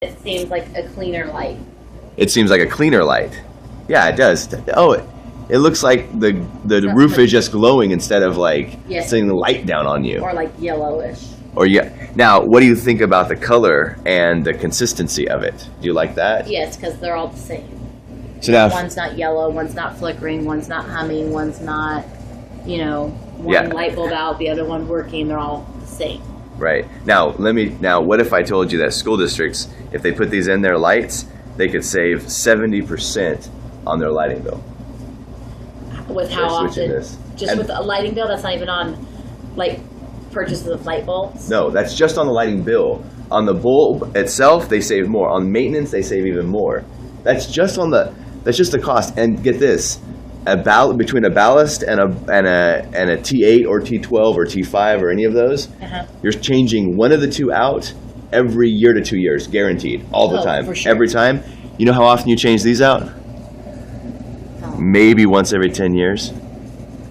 It seems like a cleaner light. It seems like a cleaner light. Yeah, it does. Oh, it looks like the roof is just glowing instead of like sending the light down on you. Or like yellowish. Or yeah. Now, what do you think about the color and the consistency of it? Do you like that? Yes, because they're all the same. So now, one's not yellow, one's not flickering, one's not humming, one's not, one light bulb out, the other one working. They're all the same. Right. Now, what if I told you that school districts, if they put these in their lights, they could save 70% on their lighting bill? With how often? Just with a lighting bill? That's not even on, like, purchases of light bulbs? No, that's just on the lighting bill. On the bulb itself, they save more. On maintenance, they save even more. That's just the cost. And get this, between a ballast and a T8 or T12 or T5 or any of those, you're changing one of the two out every year to 2 years, guaranteed, all the time. For sure. Every time. You know how often you change these out? Maybe once every 10 years.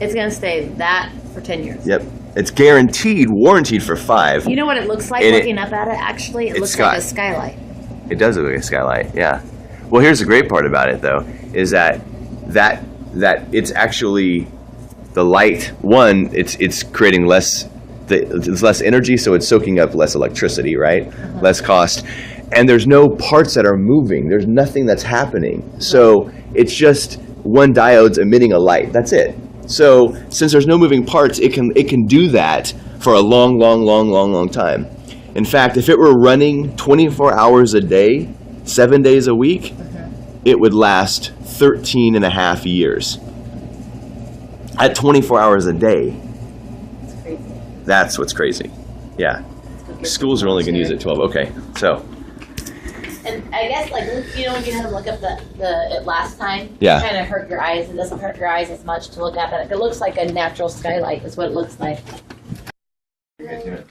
It's going to stay that for 10 years. Yep. It's guaranteed, warranted for 5. You know what it looks like looking up at it, actually? It looks like a skylight. It does look like a skylight, yeah. Well, here's the great part about it, though, is that it's actually the light. One, it's creating it's less energy, so it's soaking up less electricity, right? Less cost. And there's no parts that are moving. There's nothing that's happening. So it's just one diode's emitting a light. That's it. So since there's no moving parts, it can do that for a long time. In fact, if it were running 24 hours a day, 7 days a week, it would last 13 and a half years. At 24 hours a day. That's crazy. That's what's crazy. Yeah. Schools are only going to use it 12. Okay, so. And I guess, like, when you had to look up it last time, yeah, it kind of hurt your eyes. It doesn't hurt your eyes as much to look at it. It looks like a natural skylight is what it looks like. Good.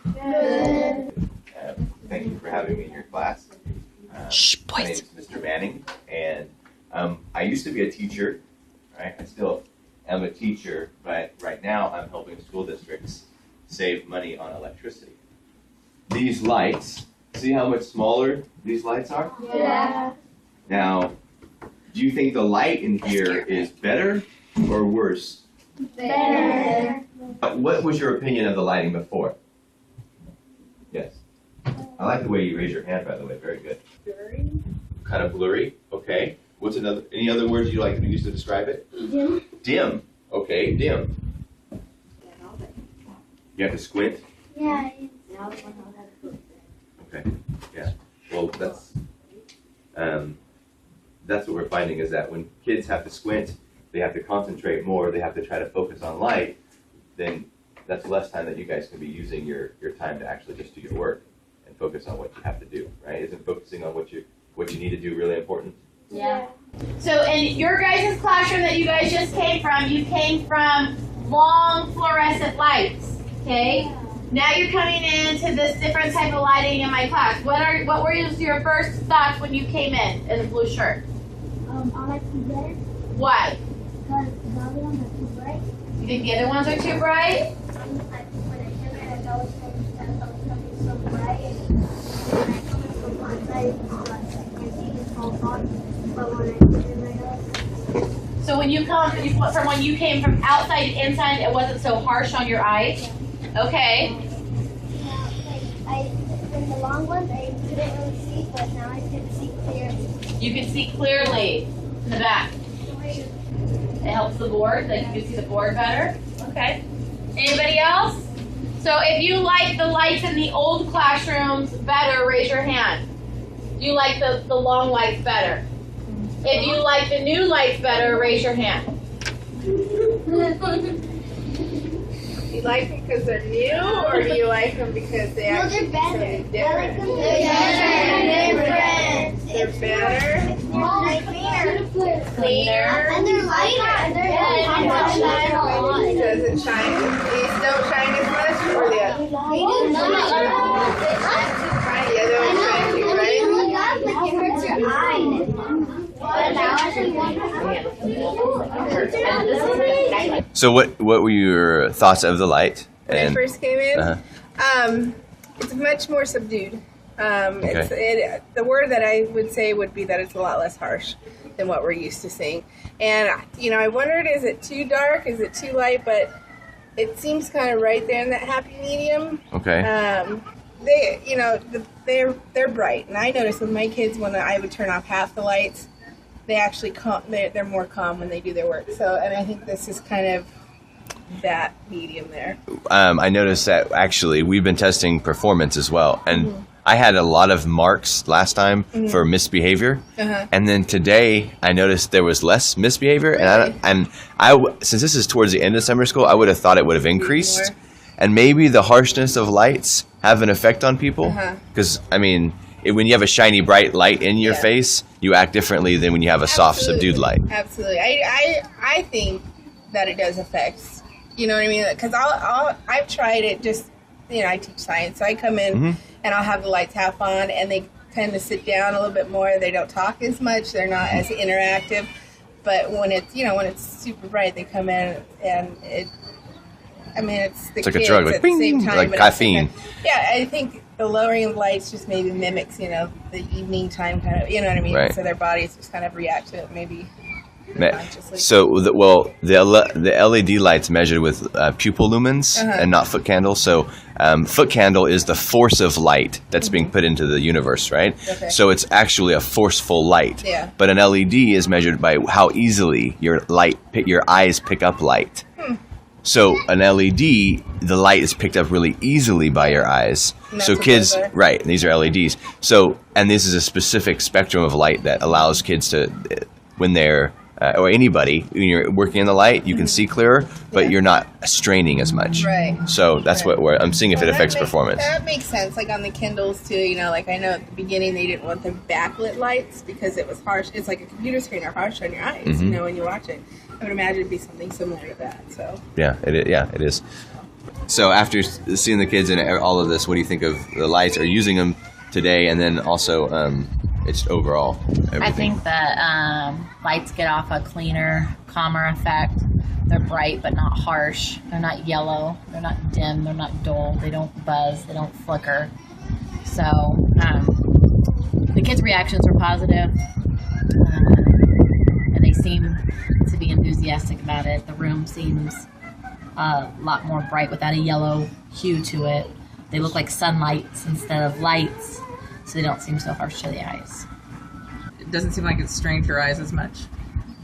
Thank you for having me in your class. My name is Mr. Manning, and I used to be a teacher, right? I still am a teacher, but right now I'm helping school districts save money on electricity. These lights, see how much smaller these lights are? Yeah. Now, do you think the light in here is better or worse? Better. What was your opinion of the lighting before? Yes. I like the way you raise your hand, by the way. Very good. Blurry. Kind of blurry. Okay. Any other words you like to use to describe it? Dim. Dim. Okay, dim. You have to squint? Yeah. Okay. Yeah. Well, that's what we're finding is that when kids have to squint, they have to concentrate more, they have to try to focus on light, then that's less time that you guys can be using your time to actually just do your work and focus on what you have to do, right? Isn't focusing on what you need to do really important? Yeah. So in your guys' classroom that you guys just came from, you came from long fluorescent lights, okay? Now you're coming into this different type of lighting in my class. What were your first thoughts when you came in the blue shirt? I like them better Why? because the other ones are too bright. You think the other ones are too bright? When I came in, I was something so bright, and when I come into the blind side, my feet just fall on. But when I put it in my nose, So when when you came from outside to inside, it wasn't so harsh on your eyes? Okay. in the long ones, I couldn't really see, but now I can see clearly. You can see clearly in the back. It helps the board, like you can see the board better. Okay. Anybody else? So if you like the lights in the old classrooms better, raise your hand. Do you like the long lights better? If you like the new lights better, raise your hand. You like them because they're new, or do you like them because they No, actually they're do better. something different? They're They're better. Cleaner. And they're lighter. They're lighter. Does it shine? These don't shine as much, or the other? The other ones shine too bright. It hurts your eyes. So what were your thoughts of the light? When I first came in, it's much more subdued. The word that I would say would be that it's a lot less harsh than what we're used to seeing. And, I wondered, is it too dark? Is it too light? But it seems kind of right there in that happy medium. Okay. They're bright. And I noticed with my kids, when I would turn off half the lights, they actually they're more calm when they do their work. So, and I think this is kind of that medium there. I noticed that actually we've been testing performance as well, and I had a lot of marks last time for misbehavior, and then today I noticed there was less misbehavior. Really? And I since this is towards the end of summer school, I would have thought it would have increased, and maybe the harshness of lights have an effect on people, because when you have a shiny bright light in your face, you act differently than when you have a soft subdued light. Absolutely. I think that it does affect. You know what I mean? Because I've tried it. Just I teach science, so I come in and I'll have the lights half on, and they tend to sit down a little bit more. They don't talk as much. They're not as interactive. But when it's super bright, they come in and it's the It's like a kids drug, like at the same bing, time, like but at the same caffeine. time- Yeah, I think the lowering of lights just maybe mimics the evening time kind of. You know what I mean? Right. So their bodies just kind of react to it maybe. So the LED lights measured with pupil lumens and not foot candles. So foot candle is the force of light that's being put into the universe, right? Okay. So it's actually a forceful light. Yeah. But an LED is measured by how easily your eyes pick up light. So an LED, the light is picked up really easily by your eyes. And So that's what kids, those are? right? And these are LEDs. So, and this is a specific spectrum of light that allows kids to, when they're or anybody, when you're working in the light, you can see clearer, but you're not straining as much. Right. So that's what I'm seeing if it affects performance. That makes sense. Like on the Kindles too, like I know at the beginning they didn't want the backlit lights because it was harsh. It's like a computer screen or harsh on your eyes, when you watch it. I would imagine it'd be something similar to that. So. Yeah, it is. So after seeing the kids and all of this, what do you think of the lights? Are you using them today, and then also it's overall everything? I think that lights get off a cleaner, calmer effect. They're bright but not harsh. They're not yellow. They're not dim. They're not dull. They don't buzz. They don't flicker. So the kids' reactions were positive, and they seem to be enthusiastic about it. The room seems a lot more bright without a yellow hue to it. They look like sunlights instead of lights, so they don't seem so harsh to the eyes. It doesn't seem like it's strained your eyes as much.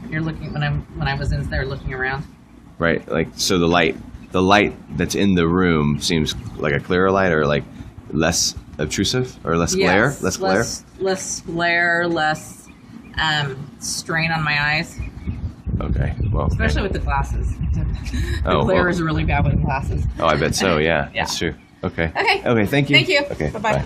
You're looking when I was in there looking around. Right, like so the light that's in the room seems like a clearer light, or like less obtrusive, or less glare, less glare. Less glare, less strain on my eyes. Okay, well, Especially with the glasses. The Oh, glare well. is really bad with glasses. I bet so. Yeah, Yeah. that's true. Okay. Okay. Okay. Thank you. Thank you. Okay. Bye-bye. Bye.